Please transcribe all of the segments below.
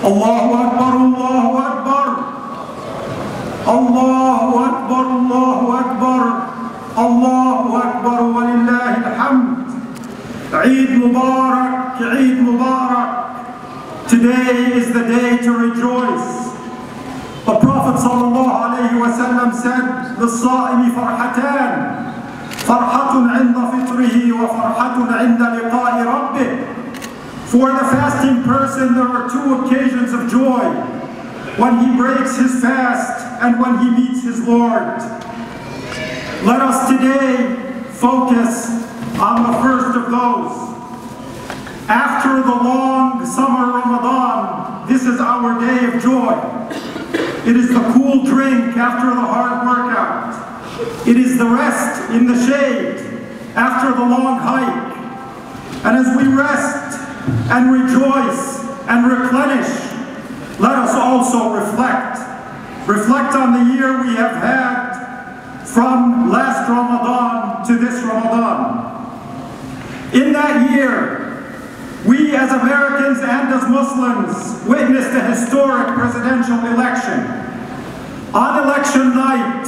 Allahu Akbar, Allahu Akbar. Allahu Akbar, Allahu Akbar. Allahu Akbar, walillahi alhamd. Eid Mubarak, Eid Mubarak. Today is the day to rejoice. The Prophet ﷺ said, لِلصَّائِمِ فَرْحَتَانِ فَرْحَةٌ عِنْدَ فِطْرِهِ وَفَرْحَةٌ عِنْدَ لِقَاءِ رَبِّهِ. For the fasting person, there are two occasions of joy: when he breaks his fast and when he meets his Lord. Let us today focus on the first of those. After the long summer Ramadan, this is our day of joy. It is the cool drink after the hard workout. It is the rest in the shade after the long hike. And as we rest and rejoice and replenish, let us also reflect. Reflect on the year we have had from last Ramadan to this Ramadan. In that year, we as Americans and as Muslims witnessed a historic presidential election. On election night,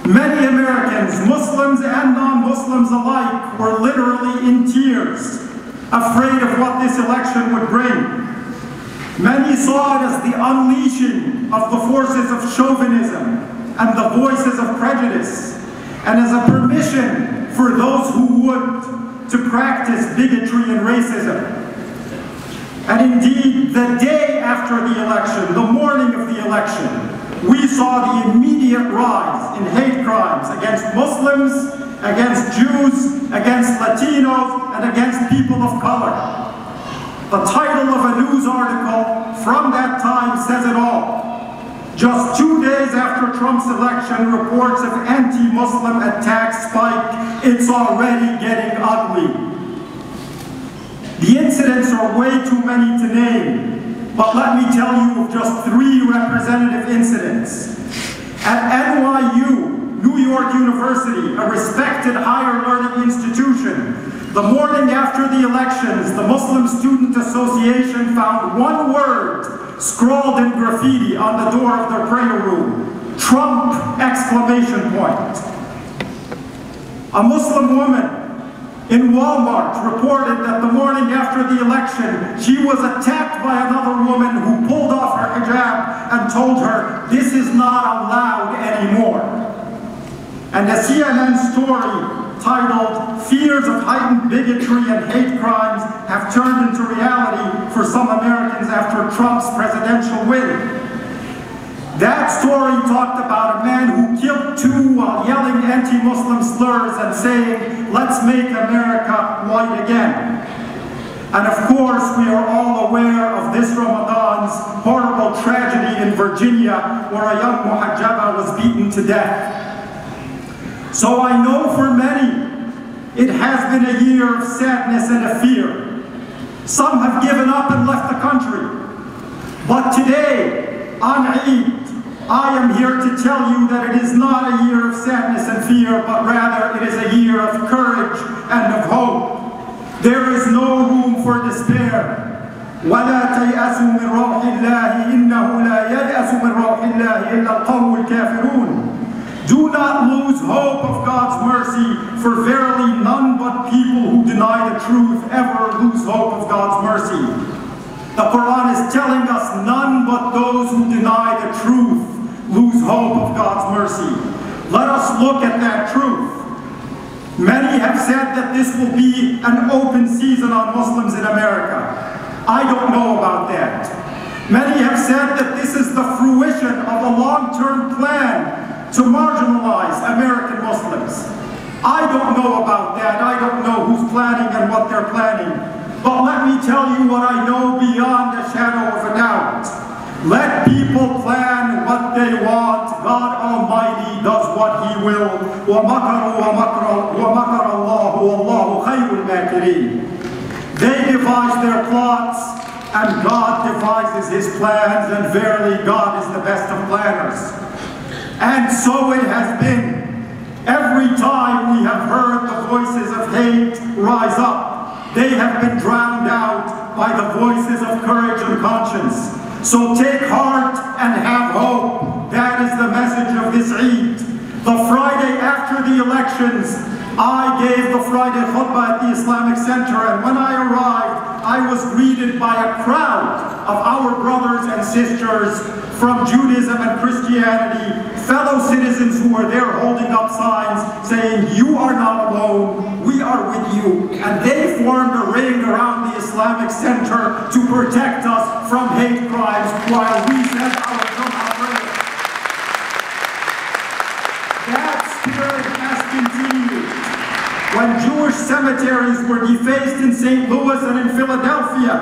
many Americans, Muslims and non-Muslims alike, were literally in tears, afraid of what this election would bring. Many saw it as the unleashing of the forces of chauvinism and the voices of prejudice, and as a permission for those who would to practice bigotry and racism. And indeed, the day after the election, the morning of the election, we saw the immediate rise in hate crimes against Muslims, against Jews, against Latinos, and against people of color. The title of a news article from that time says it all. Just 2 days after Trump's election, reports of anti-Muslim attacks spike. It's already getting ugly. The incidents are way too many to name, but let me tell you of just 3 representative incidents. At NYU, New York University, a respected higher learning institution, the morning after the elections, the Muslim Student Association found one word scrawled in graffiti on the door of their prayer room: Trump! Exclamation point. A Muslim woman in Walmart reported that the morning after the election, she was attacked by another woman who pulled off her hijab and told her, "This is not allowed anymore." And a CNN story titled, "Fears of heightened bigotry and hate crimes have turned into reality for some Americans after Trump's presidential win." That story talked about a man who killed 2 while yelling anti-Muslim slurs and saying, "Let's make America white again." And of course, we are all aware of this Ramadan's horrible tragedy in Virginia, where a young muhajjaba was beaten to death. So I know for many, it has been a year of sadness and of fear. Some have given up and left the country. But today, on Eid, I am here to tell you that it is not a year of sadness and fear, but rather it is a year of courage and of hope. There is no room for despair. وَلَا تَيْأَسُوا مِنْ رَوْحِ اللَّهِ إِنَّهُ لَا يَيْأَسُ مِنْ رَوْحِ اللَّهِ إِلَّا الْقَوْمُ الْكَافِرُونَ. Do not lose hope of God's mercy, for verily none but people who deny the truth ever lose hope of God's mercy. The Quran is telling us none but those who deny the truth lose hope of God's mercy. Let us look at that truth. Many have said that this will be an open season on Muslims in America. I don't know about that. Many have said that this is the fruition of a long-term plan to marginalize American Muslims. I don't know about that. I don't know who's planning and what they're planning. But let me tell you what I know beyond a shadow of a doubt. Let people plan what they want. God Almighty does what He will. وَمَكَرُوا وَمَكَرَ اللَّهُ وَاللَّهُ خَيْرُ الْمَاكِرِينَ. They devise their plots, and God devises His plans, and verily God is the best of planners. And so it has been. Every time we have heard the voices of hate rise up, they have been drowned out by the voices of courage and conscience. So take heart and have hope. That is the message of this Eid. The Friday after the elections, I gave the Friday Khutba at the Islamic Center, and when I arrived, I was greeted by a crowd of our brothers and sisters from Judaism and Christianity, fellow citizens who were there holding up signs saying, "You are not alone, we are with you." And they formed a ring around the Islamic Center to protect us from hate crimes while we said our Jum'ah prayer. That spirit has continued. When Jewish cemeteries were defaced in St. Louis and in Philadelphia,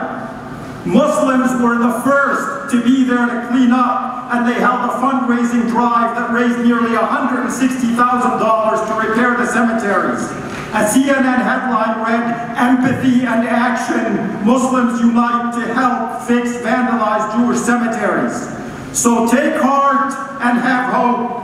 Muslims were the first to be there to clean up, and they held a fundraising drive that raised nearly $160,000 to repair the cemeteries. A CNN headline read, "Empathy and action, Muslims unite to help fix vandalized Jewish cemeteries." So take heart and have hope.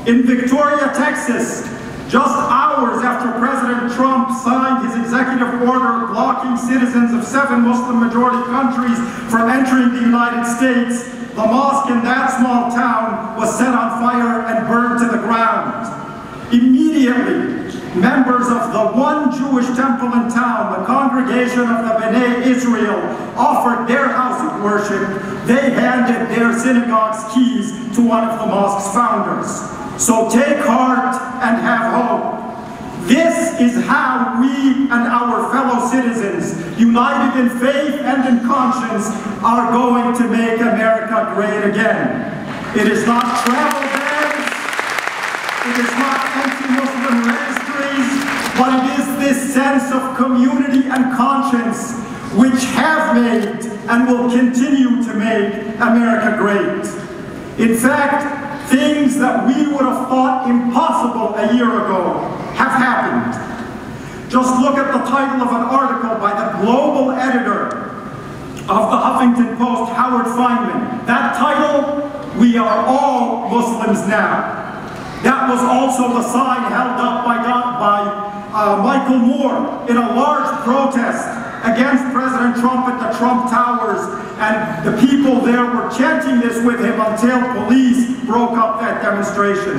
In Victoria, Texas, just hours after President Trump signed his executive order blocking citizens of 7 Muslim-majority countries from entering the United States, the mosque in that small town was set on fire and burned to the ground. Immediately, members of the one Jewish temple in town, the congregation of the B'nai Israel, offered their house of worship. They handed their synagogue's keys to one of the mosque's founders. So take heart and have hope. This is how we and our fellow citizens, united in faith and in conscience, are going to make America great again. It is not travel bans, it is not anti-Muslim registries, but it is this sense of community and conscience which have made and will continue to make America great. In fact, things that we would have thought impossible a year ago have happened. Just look at the title of an article by the global editor of the Huffington Post, Howard Feynman. That title, "We are all Muslims now." That was also the sign held up by Michael Moore in a large protest against President Trump at the Trump Towers, and the people there were chanting this with him until police broke up that demonstration.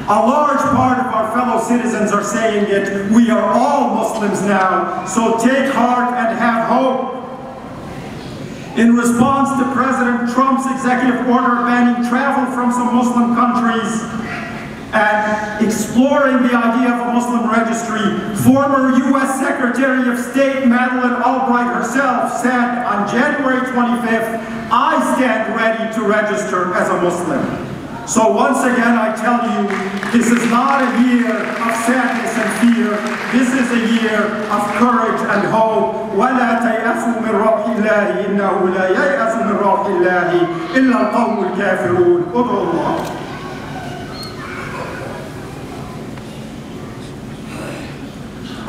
A large part of our fellow citizens are saying it. We are all Muslims now, so take heart and have hope. In response to President Trump's executive order banning travel from some Muslim countries and exploring the idea of a Muslim registry, former U.S. Secretary of State Madeleine Albright herself said on January 25th, "I stand ready to register as a Muslim." So once again, I tell you, this is not a year of sadness and fear. This is a year of courage and hope. وَلَا تَيْأَسُوا مِنْ رَوْحِ اللَّهِ إِنَّهُ لَا يَيْأَسُ مِنْ رَوْحِ اللَّهِ إِلَّا الْقَوْمُ الْكَافِرُونَ. ادعوا الله.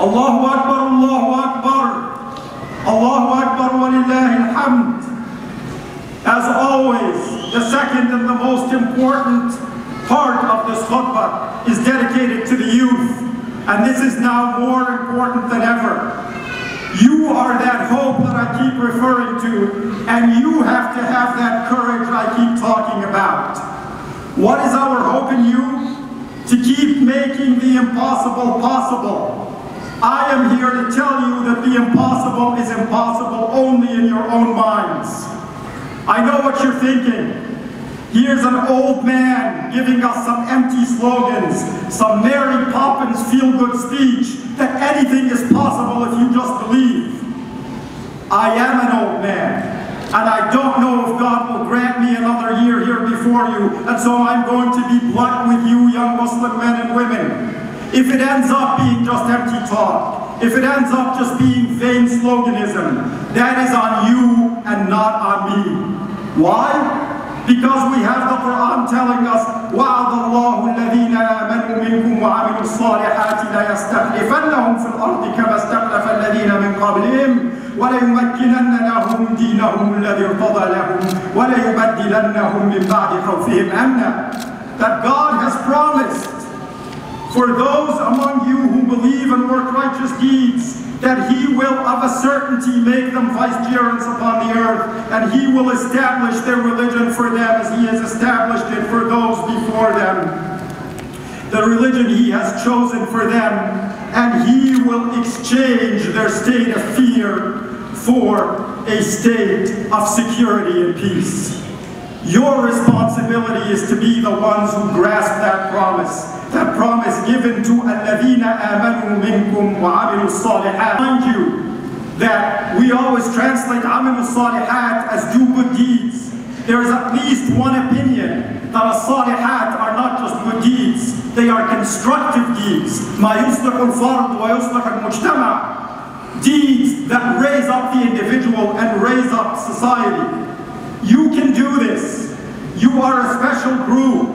Allahu Akbar, Allahu Akbar, Allahu Akbar wa lillahi alhamd. As always, the second and the most important part of this khutbah is dedicated to the youth, and this is now more important than ever. You are that hope that I keep referring to, and you have to have that courage I keep talking about. What is our hope in you? To keep making the impossible possible. I am here to tell you that the impossible is impossible only in your own minds. I know what you're thinking. Here's an old man giving us some empty slogans, some Mary Poppins feel-good speech that anything is possible if you just believe. I am an old man, and I don't know if God will grant me another year here before you, and so I'm going to be blunt with you, young Muslim men and women. If it ends up being just empty talk, if it ends up just being vain sloganism, that is on you and not on me. Why? Because we have the Quran telling us, وَعَدَ اللَّهُ الَّذِينَ آمَنُوا مِنْكُمْ وَعَمِلُوا الصَّالِحَاتِ لَيَسْتَخْلِفَنَّهُمْ فِي الْأَرْضِ كَمَا اسْتَخْلَفَ الَّذِينَ مِنْ قَبْلِهِمْ وَلَيُمَكِّنَنَّ لَهُمْ دِينَهُمُ الَّذِي ارْتَضَىٰ لَهُمْ وَلَيُبَدِّلَنَّهُمْ مِنْ بَعْدِ خَوْفِهِمْ أَمْنًا. That God has promised for those among you who believe and work righteous deeds, that he will of a certainty make them vicegerents upon the earth, and he will establish their religion for them as he has established it for those before them, the religion he has chosen for them, and he will exchange their state of fear for a state of security and peace. Your responsibility is to be the ones who grasp that promise given to الَّذِينَ آمَنُوا مِنْكُمْ وَعَمِلُوا الصَّالِحَاتِ. Mind you that we always translate عَمِلُوا الصَّالِحَات as do good deeds. There is at least one opinion that as-salihat are not just good deeds, they are constructive deeds. مَا يُصْلِحُ الْفَرْض وَيُصْلِحُ الْمُجْتَمَعِ. Deeds that raise up the individual and raise up society. You can do this. You are a special group.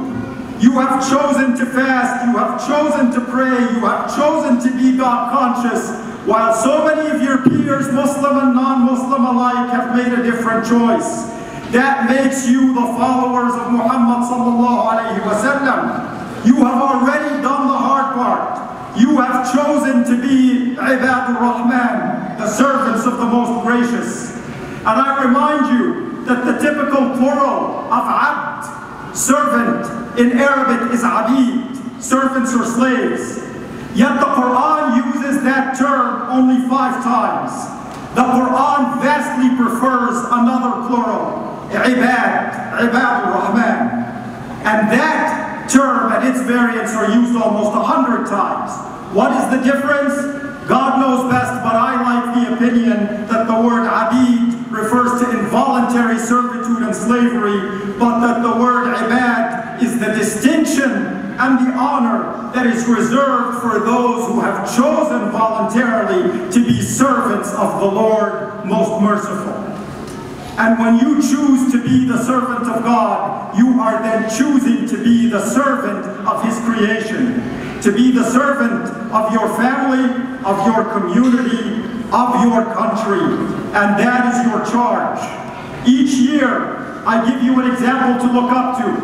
You have chosen to fast. You have chosen to pray. You have chosen to be God conscious, while so many of your peers, Muslim and non-Muslim alike, have made a different choice. That makes you the followers of Muhammad sallallahu alayhi wa sallam. You have already done the hard part. You have chosen to be Ibadur Rahman, the servants of the Most Gracious. And I remind you that the typical plural of abd, servant, in Arabic is abid, servants or slaves. Yet the Quran uses that term only 5 times. The Quran vastly prefers another plural, ibad, ibadur rahman. And that term and its variants are used almost 100 times. What is the difference? God knows best, but I like the opinion that the word abid refers to involuntary servitude and slavery, but that the word ibad is the distinction and the honor that is reserved for those who have chosen voluntarily to be servants of the Lord Most Merciful. And when you choose to be the servant of God, you are then choosing to be the servant of His creation, to be the servant of your family, of your community, of your country, and that is your charge. Each year, I give you an example to look up to.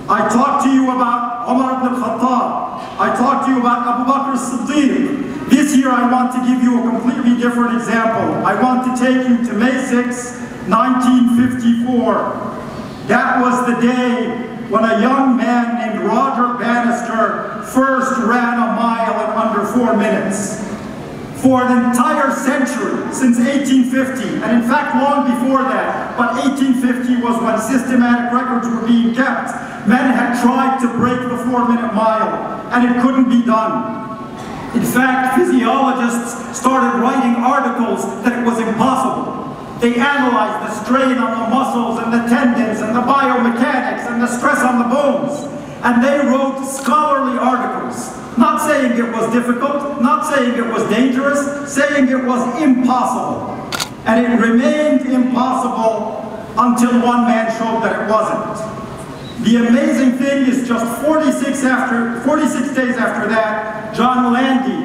I talk to you about Umar ibn Khattab. I talk to you about Abu Bakr as-Siddiq. This year, I want to give you a completely different example. I want to take you to May 6, 1954. That was the day when a young man named Roger Bannister first ran a mile in under 4 minutes. For an entire century, since 1850, and in fact long before that, but 1850 was when systematic records were being kept, men had tried to break the 4-minute mile, and it couldn't be done. In fact, physiologists started writing articles that it was impossible. They analyzed the strain on the muscles and the tendons and the biomechanics and the stress on the bones. And they wrote scholarly articles, not saying it was difficult, not saying it was dangerous, saying it was impossible. And it remained impossible until one man showed that it wasn't. The amazing thing is just 46 days after that, John Landy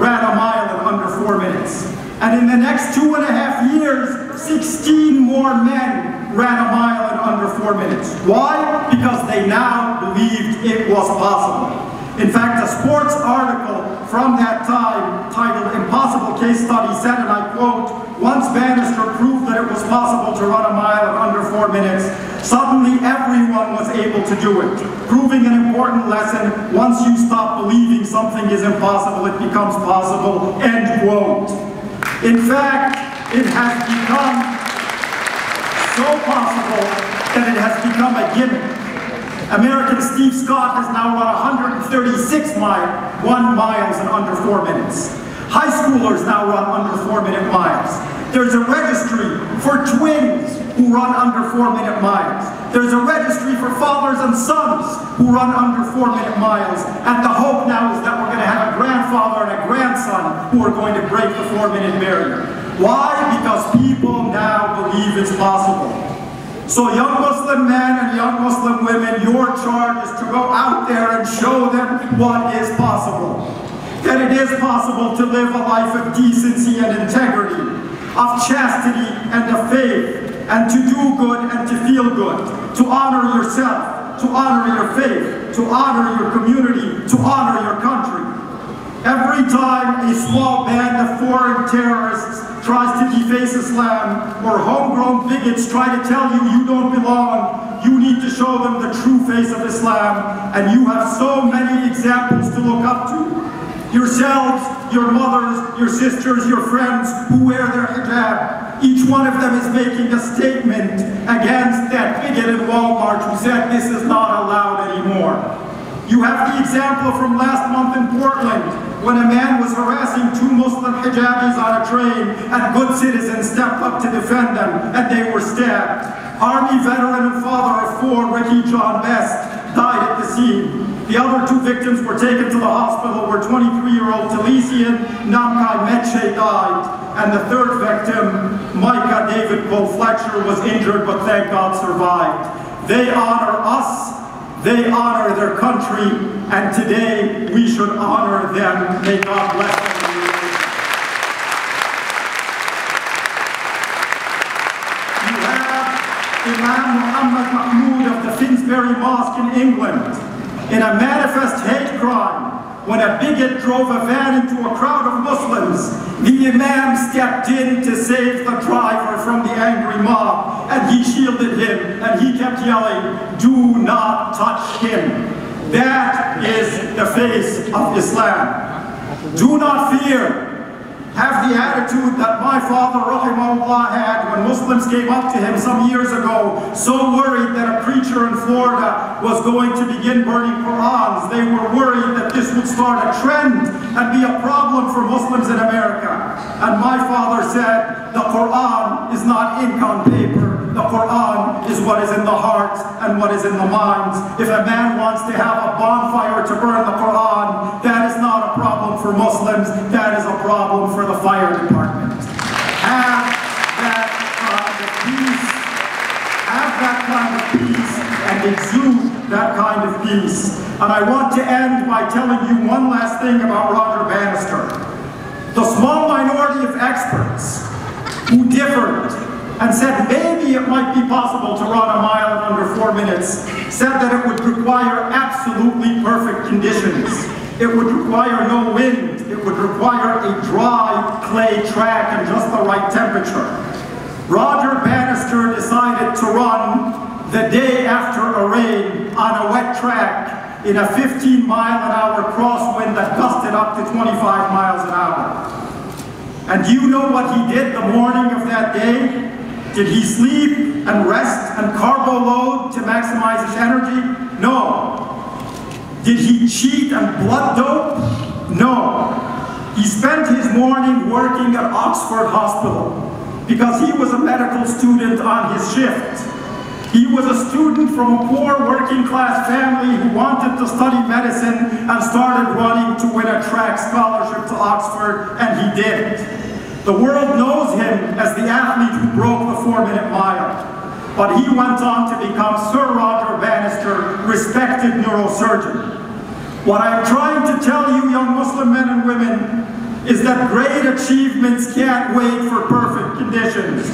ran a mile in under 4 minutes. And in the next 2.5 years, 16 more men ran a mile in under 4 minutes. Why? Because they now believed it was possible. In fact, a sports article from that time titled "Impossible Case Study" said, and I quote, "Once Bannister proved that it was possible to run a mile in under 4 minutes, suddenly everyone was able to do it, proving an important lesson. Once you stop believing something is impossible, it becomes possible," end quote. In fact, it has become so possible that it has become a gimmick. American Steve Scott has now run 136 miles in under 4 minutes. High schoolers now run under 4-minute miles. There's a registry for twins who run under 4-minute miles. There's a registry for fathers and sons who run under 4-minute miles. And the hope now is that we're going to have a grandfather and a grandson who are going to break the 4-minute barrier. Why? Because people now believe it's possible. So young Muslim men and young Muslim women, your charge is to go out there and show them what is possible. That it is possible to live a life of decency and integrity, of chastity and of faith, and to do good and to feel good, to honor yourself, to honor your faith, to honor your community, to honor your country. Every time a small band of foreign terrorists tries to deface Islam, or homegrown bigots try to tell you you don't belong, you need to show them the true face of Islam, and you have so many examples to look up to. Yourselves, your mothers, your sisters, your friends who wear their hijab. Each one of them is making a statement against that bigot in Walmart who said this is not allowed anymore. You have the example from last month in Portland, when a man was harassing two Muslim hijabis on a train, and good citizens stepped up to defend them, and they were stabbed. Army veteran and father of four, Ricky John Best, died at the scene. The other two victims were taken to the hospital where 23-year-old Talisian Namkai Meche died, and the third victim, Micah David Cole Fletcher, was injured but thank God survived. They honor us, they honor their country, and today we should honor them. May God bless them. You have Imam Muhammad Mahmoud of the Finsbury Mosque in England in a manifest hate crime. When a bigot drove a van into a crowd of Muslims, the Imam stepped in to save the driver from the angry mob, and he shielded him, and he kept yelling, "Do not touch him." That is the face of Islam. Do not fear. Have the attitude that my father, rahimahullah, had when Muslims came up to him some years ago, so worried that a preacher in Florida was going to begin burning Qur'ans. They were worried that this would start a trend and be a problem for Muslims in America. And my father said, the Qur'an is not ink on paper. The Qur'an is what is in the heart and what is in the minds. If a man wants to have a bonfire to burn the Qur'an, that is not a problem for Muslims. That is a problem for the fire department. Have that kind of peace. Have that kind of peace and exude that kind of peace. And I want to end by telling you one last thing about Roger Bannister. The small minority of experts who differed and said maybe it might be possible to run a mile in under 4 minutes, said that it would require absolutely perfect conditions. It would require no wind. It would require a dry clay track and just the right temperature. Roger Bannister decided to run the day after a rain on a wet track in a 15-mile-an-hour crosswind that gusted up to 25 miles an hour. And do you know what he did the morning of that day? Did he sleep and rest and carbo load to maximize his energy? No. Did he cheat and blood dope? No. He spent his morning working at Oxford Hospital because he was a medical student on his shift. He was a student from a poor working class family who wanted to study medicine and started running to win a track scholarship to Oxford, and he did. The world knows him as the athlete who broke the 4-minute mile, but he went on to become Sir Roger Bannister, respected neurosurgeon. What I am trying to tell you, young Muslim men and women, is that great achievements can't wait for perfect conditions.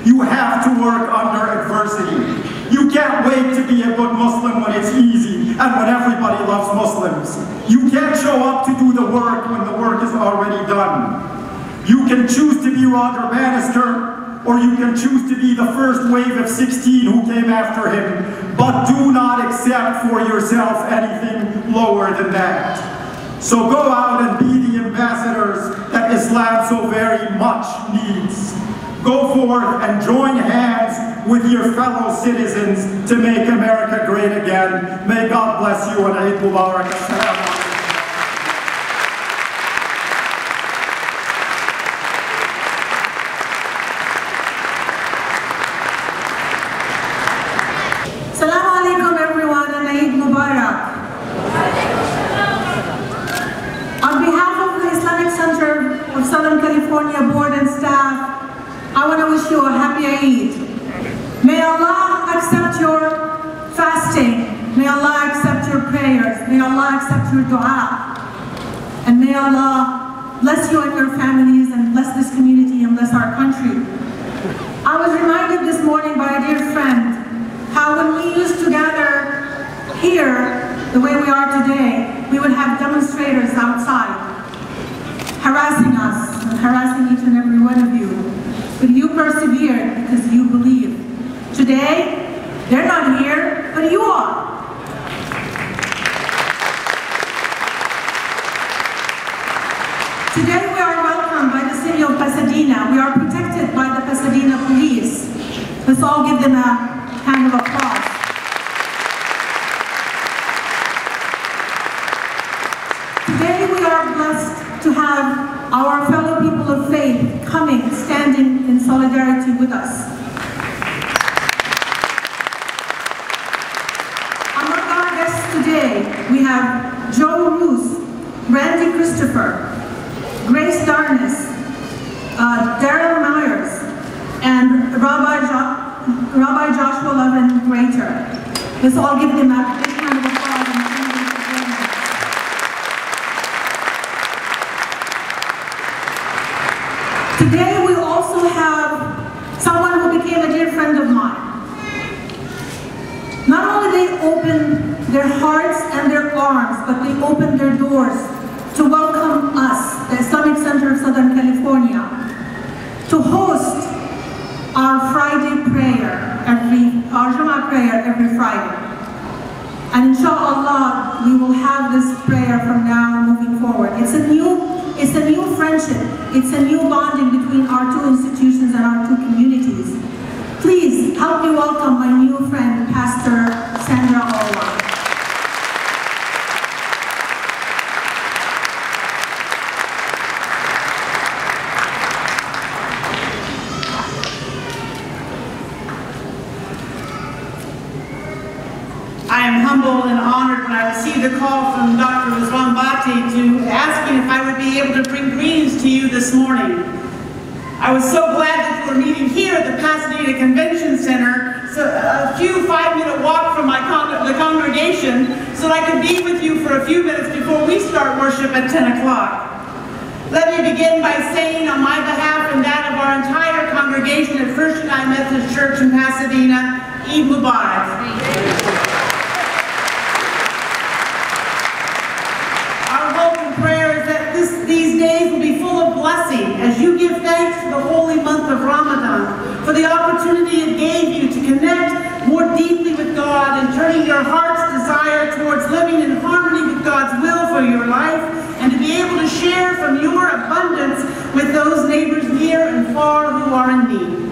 You have to work under adversity. You can't wait to be a good Muslim when it's easy and when everybody loves Muslims. You can't show up to do the work when the work is already done. You can choose to be Roger Bannister, or you can choose to be the first wave of 16 who came after him, but do not accept for yourself anything lower than that. So go out and be the ambassadors that Islam so very much needs. Go forth and join hands with your fellow citizens to make America great again. May God bless you and Eid Mubarak. Assalamu alaikum. Assalamu alaikum everyone and Eid Mubarak. On behalf of the Islamic Center of Southern California Board and staff, I want to wish you a happy Eid. May Allah accept your fasting. May Allah accept your prayers. May Allah accept your dua. And may Allah bless you and your families and bless this community and bless our country. I was reminded this morning by a dear friend how when we used to gather here the way we are today, we would have demonstrators outside. harassing us and harassing each and every one of you. But you persevered because you believe. Today, they're not here, but you are. Today we are welcomed by the city of Pasadena. We are protected by the Pasadena police. Let's all give them a hand of applause. Today we are blessed to have our fellow people of faith coming, standing in solidarity with us. Among our guests today, we have Joe Roos, Randy Christopher, Grace Darness, Darrell Myers, and Rabbi Joshua Levin Greater. Let's all give them a big round of applause. Today we also have someone who became a dear friend of mine. Not only they opened their hearts and their arms, but they opened their doors to welcome us, the Islamic Center of Southern California, to host our Friday prayer, our Jummah prayer every Friday. And inshallah, we will have this prayer from now moving forward. It's a new friendship. It's a new bonding between our two institutions and our two communities. Please help me welcome my new friend, Pastor Sandra Olwa. I am humbled and honored when I received a call from Dr. Bati to asking if I would be able to bring greetings to you this morning. I was so glad that you were meeting here at the Pasadena Convention Center, so a few 5-minute walk from the congregation, so that I could be with you for a few minutes before we start worship at 10 o'clock. Let me begin by saying on my behalf and that of our entire congregation at First United Methodist Church in Pasadena, Eid Mubarak. These days will be full of blessing as you give thanks to the holy month of Ramadan for the opportunity it gave you to connect more deeply with God and turning your heart's desire towards living in harmony with God's will for your life and to be able to share from your abundance with those neighbors near and far who are in need.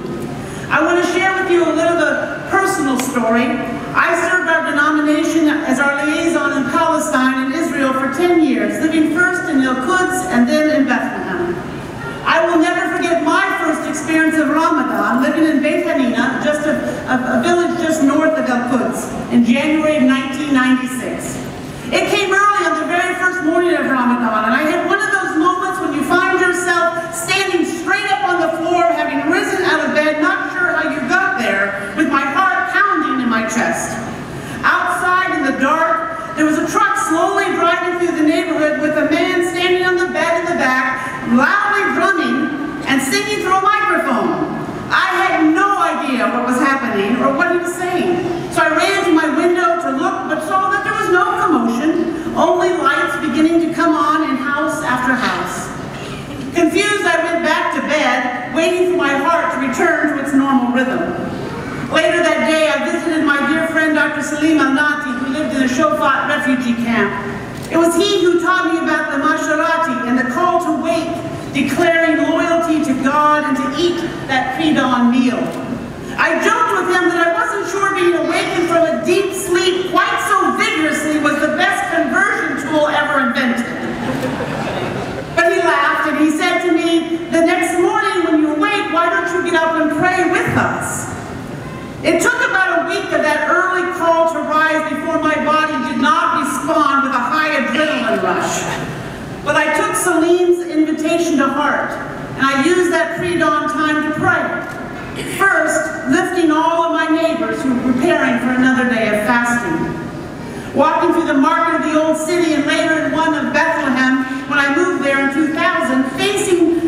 I want to share with you a little bit of a personal story. I served our denomination as our liaison in Palestine and Israel for 10 years, living first in al-Quds and then in Bethlehem. I will never forget my first experience of Ramadan, living in Beit Hanina, just a village just north of al-Quds, in January of 1996. It came early on the very first morning of Ramadan, and I had one of those moments when you find yourself standing straight up on the floor, having risen out of bed, not sure how you got there, with my heart pounding in my chest. Outside in the dark, there was a truck slowly driving through the neighborhood with a man standing on the bed in the back, loudly drumming and singing through a microphone. I had no idea what was happening or what he was saying. So I ran to my window to look, but saw that there was no commotion, only lights beginning to come on in house after house. Confused, I went back to bed, waiting for my heart to return to its normal rhythm. Later that day, I visited my dear friend, Dr. Salim al-Nati, who lived in a Shofat refugee camp. It was he who taught me about the Masharati and the call to wait, declaring loyalty to God and to eat that pre-dawn meal. I joked with him that I wasn't sure being awakened from a deep sleep quite so vigorously was the best conversion tool ever invented. But he laughed and he said to me, the next morning when you awake, why don't you get up and pray with us? It took about a week of that early call to rise before my body did not respond with a high adrenaline rush. But I took Salim's invitation to heart, and I used that pre-dawn time to pray. First, lifting all of my neighbors who were preparing for another day of fasting. Walking through the market of the old city and later in one of Bethlehem when I moved there in 2000,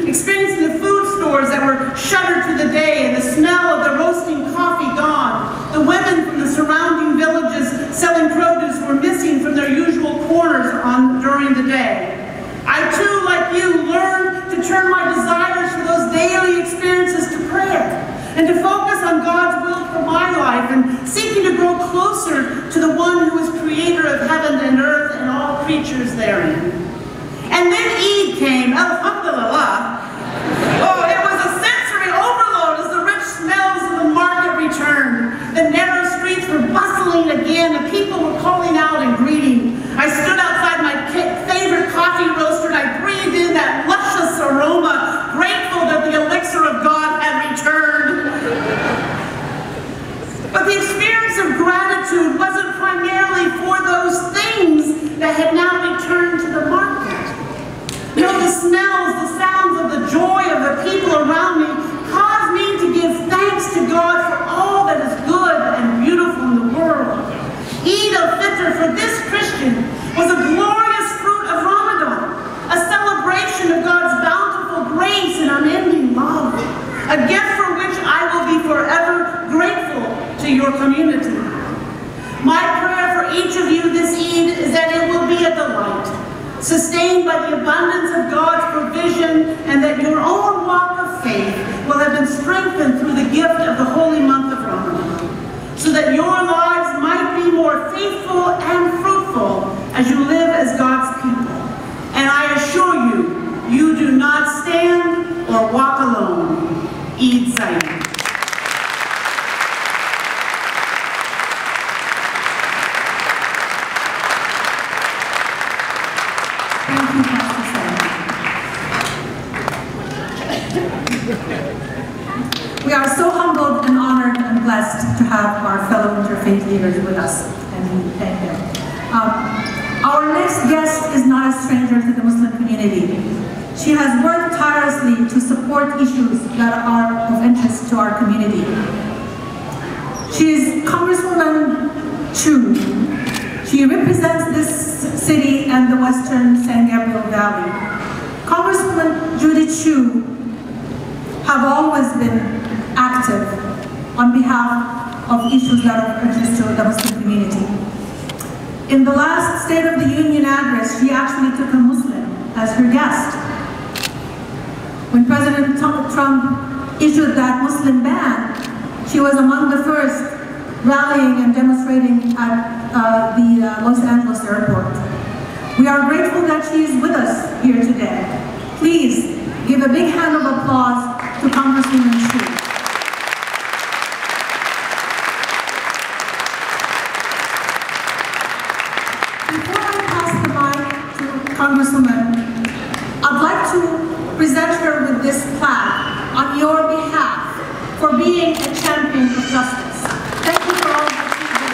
experiencing the food stores that were shuttered to the day and the smell of the roasting coffee gone. The women from the surrounding villages selling produce were missing from their usual corners during the day. I too, like you, learned God's will for my life and seeking to grow closer to the one who is creator of heaven and earth and all creatures therein. And then Eid came, alhamdulillah. Oh, it was a sensory overload as the rich smells of the market returned. The narrow streets were bustling again and people were calling out and greeting. I stood outside my favorite coffee roaster and I breathed in that luscious aroma, grateful that the elixir of God had returned. But the experience of gratitude wasn't primarily for those things that had now returned to the market. No, the smells, the sounds of the joy of the people around me caused me to give thanks to God for all that is good and beautiful in the world. Eid al-Fitr for this Christian was a glorious fruit of Ramadan, a celebration of God's bountiful grace and unending love, a gift for which I will be forever grateful to your community. My prayer for each of you this Eid is that it will be a delight, sustained by the abundance of God's provision, and that your own walk of faith will have been strengthened through the gift of the holy month of Ramadan, so that your lives might be more faithful and fruitful as you live as God's people. And I assure you, you do not stand or walk alone. Eid Saeed. We are so humbled and honored and blessed to have our fellow interfaith leaders with us, and we thank them. Our next guest is not a stranger to the Muslim community. She has worked tirelessly to support issues that are of interest to our community. She is Congresswoman Chu. She represents this city and the western San Gabriel Valley. Congresswoman Judy Chu have always been active on behalf of issues that are of interest to the Muslim community. In the last State of the Union address, she actually took a Muslim as her guest. When President Trump issued that Muslim ban, she was among the first rallying and demonstrating at the Los Angeles airport. We are grateful that she is with us here today. Please give a big hand of applause to Congresswoman Chu. Before I pass the mic to Congresswoman, I'd like to present her with this plaque on your behalf for being a champion of justice. Thank you for all that you do.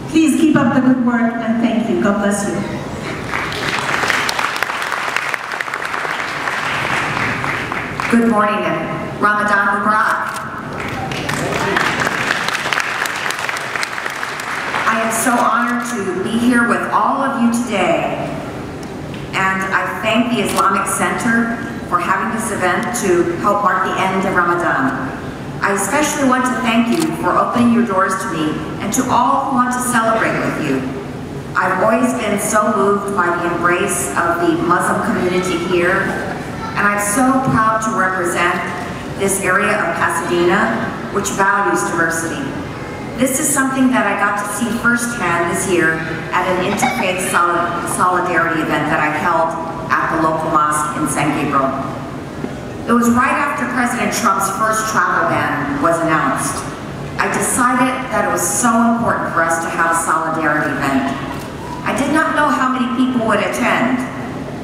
Please keep up the good work and thank you. God bless you. Good morning and Ramadan Mubarak. I am so honored to be here with all of you today, and I thank the Islamic Center for having this event to help mark the end of Ramadan. I especially want to thank you for opening your doors to me and to all who want to celebrate with you. I've always been so moved by the embrace of the Muslim community here, and I'm so proud to represent this area of Pasadena, which values diversity. This is something that I got to see firsthand this year at an interfaith solidarity event that I held at the local mosque in San Gabriel. It was right after President Trump's first travel ban was announced. I decided that it was so important for us to have a solidarity event. I did not know how many people would attend.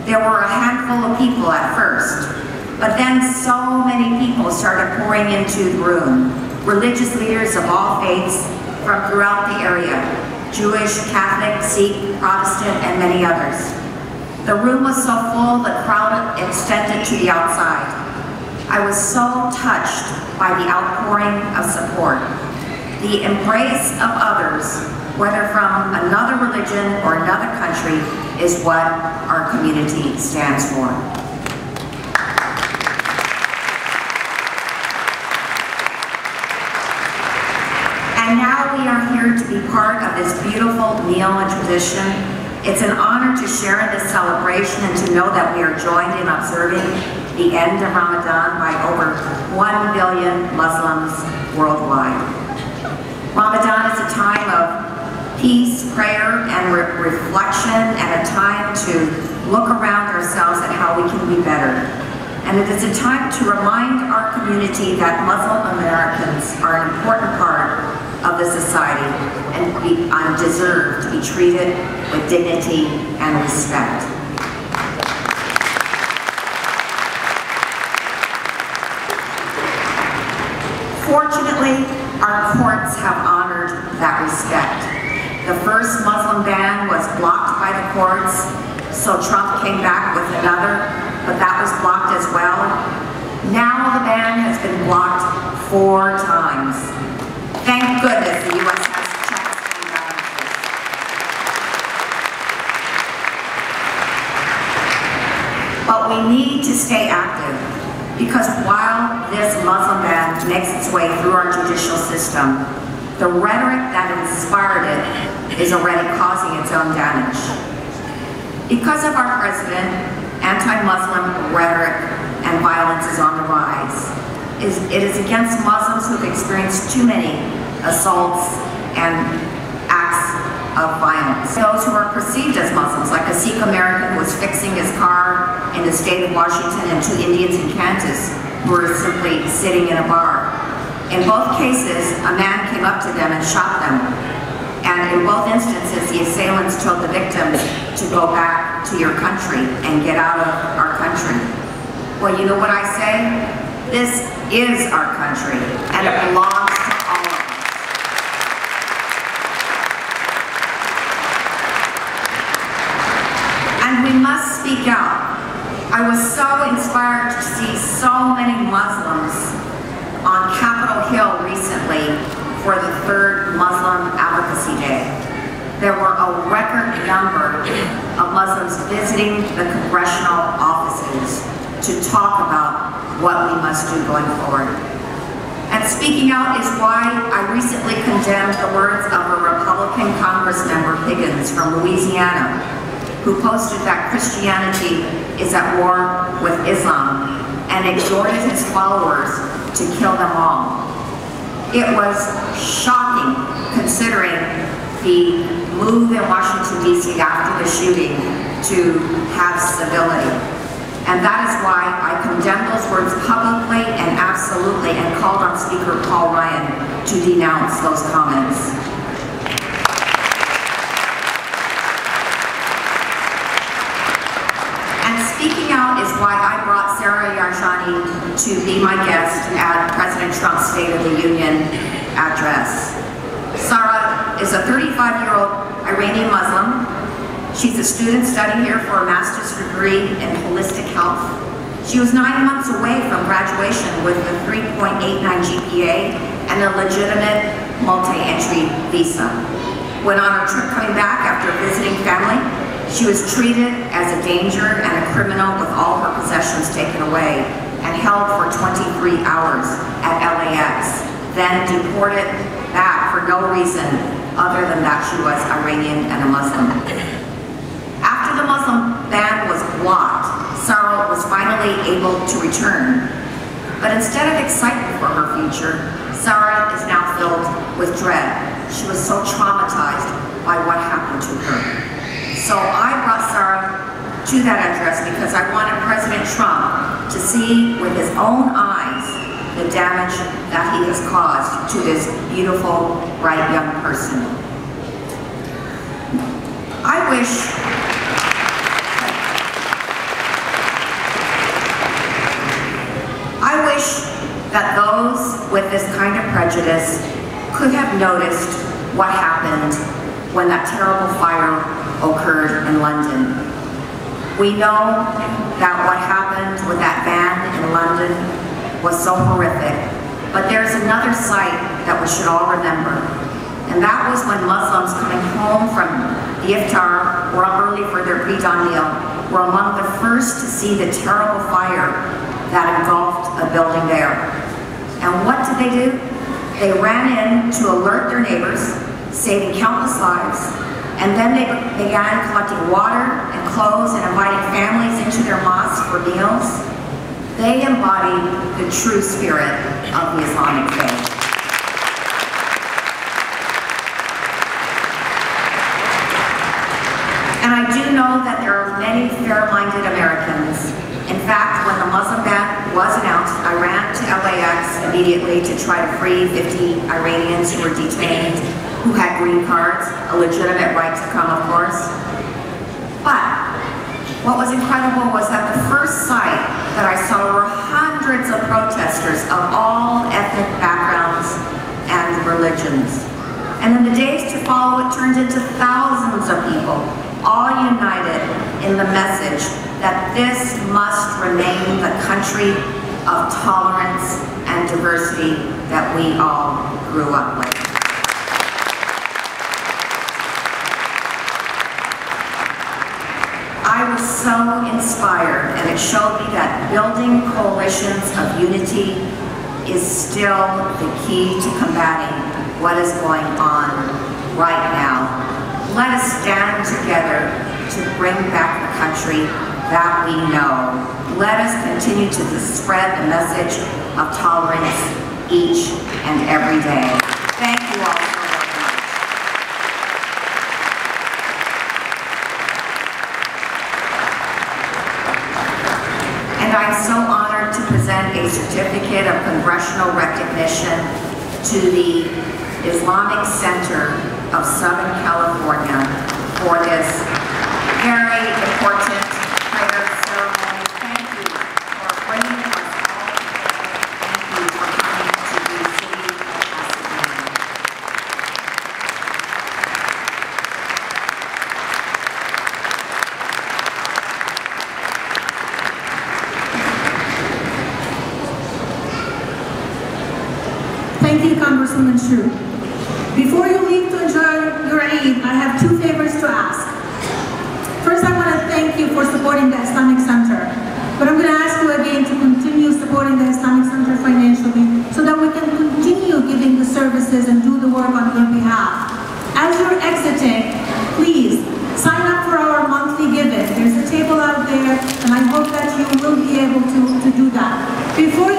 There were a handful of people at first, but then so many people started pouring into the room. Religious leaders of all faiths from throughout the area, Jewish, Catholic, Sikh, Protestant, and many others. The room was so full, the crowd extended to the outside. I was so touched by the outpouring of support. The embrace of others, whether from another religion or another country, is what our community stands for. And now we we are here to be part of this beautiful meal and tradition, it's an honor to share in this celebration and to know that we are joined in observing the end of Ramadan by over 1 billion Muslims worldwide. Ramadan is a time of peace, prayer, and reflection, and a time to look around ourselves at how we can be better. And it is a time to remind our community that Muslim Americans are an important part of the society and deserve to be treated with dignity and respect. Fortunately, our courts have honored that respect. The first Muslim ban was blocked by the courts, so Trump came back with another, but that was blocked as well. Now the ban has been blocked 4 times. Thank goodness the U.S. has checks and balances. But we need to stay active, because while this Muslim ban makes its way through our judicial system, the rhetoric that inspired it is already causing its own damage. Because of our president, anti-Muslim rhetoric and violence is on the rise. It is against Muslims who've experienced too many assaults and acts of violence. Those who are perceived as Muslims, like a Sikh American who was fixing his car in the state of Washington, and 2 Indians in Kansas who were simply sitting in a bar. In both cases, a man came up to them and shot them. And in both instances, the assailants told the victims to go back to your country and get out of our country. Well, you know what I say? This is our country, and it belongs to all of us. And we must speak out. I was so inspired to see so many Muslims on Capitol Hill recently for the 3rd Muslim Advocacy Day. There were a record number of Muslims visiting the congressional offices to talk about what we must do going forward. And speaking out is why I recently condemned the words of a Republican Congress member, Higgins, from Louisiana, who posted that Christianity is at war with Islam and exhorted his followers to kill them all. It was shocking, considering the move in Washington, D.C. after the shooting to have civility. And that is why I condemned those words publicly and absolutely, and called on Speaker Paul Ryan to denounce those comments. And speaking out is why I brought Sarah Yarjani to be my guest at President Trump's State of the Union address. Sarah is a 35-year-old Iranian Muslim. She's a student studying here for a master's degree in holistic health. She was 9 months away from graduation with a 3.89 GPA and a legitimate multi-entry visa. When on her trip coming back after visiting family, she was treated as a danger and a criminal with all her possessions taken away and held for 23 hours at LAX, then deported back for no reason other than that she was Iranian and a Muslim. After the Muslim ban was blocked, Sarah was finally able to return. But instead of excitement for her future, Sarah is now filled with dread. She was so traumatized by what happened to her. So I brought Sarah to that address because I wanted President Trump to see with his own eyes the damage that he has caused to this beautiful, bright young person. I wish that those with this kind of prejudice could have noticed what happened when that terrible fire occurred in London. We know that what happened with that van in London was so horrific, but there's another sight that we should all remember, and that was when Muslims coming home from the iftar or early for their pre-dawn meal were among the first to see the terrible fire that engulfed a building there. And what did they do? They ran in to alert their neighbors, saving countless lives, and then they began collecting water and clothes and inviting families into their mosques for meals. They embodied the true spirit of the Islamic faith. And I do know that there are many fair-minded Americans. In fact, when the Muslim ban was announced, I ran to LAX immediately to try to free 50 Iranians who were detained, who had green cards, a legitimate right to come, of course. But what was incredible was that the first sight that I saw were hundreds of protesters of all ethnic backgrounds and religions. And in the days to follow, it turned into thousands of people, all united in the message that this must remain the country of tolerance and diversity that we all grew up with. I was so inspired, and it showed me that building coalitions of unity is still the key to combating what is going on right now. Let us stand together to bring back the country that we know. Let us continue to spread the message of tolerance each and every day. Thank you all for listening. And I'm so honored to present a certificate of congressional recognition to the Islamic Center of Southern California for this very important prayer ceremony. Thank you for bringing us all together. Thank you for coming to the city of Pasadena. Thank you, Congresswoman Shu. Before you leave to enjoy your Eid, I have two favors to ask. First, I want to thank you for supporting the Islamic Center, but I'm going to ask you again to continue supporting the Islamic Center financially so that we can continue giving the services and do the work on your behalf. As you're exiting, please sign up for our monthly giving. There's a table out there, and I hope that you will be able to do that. Before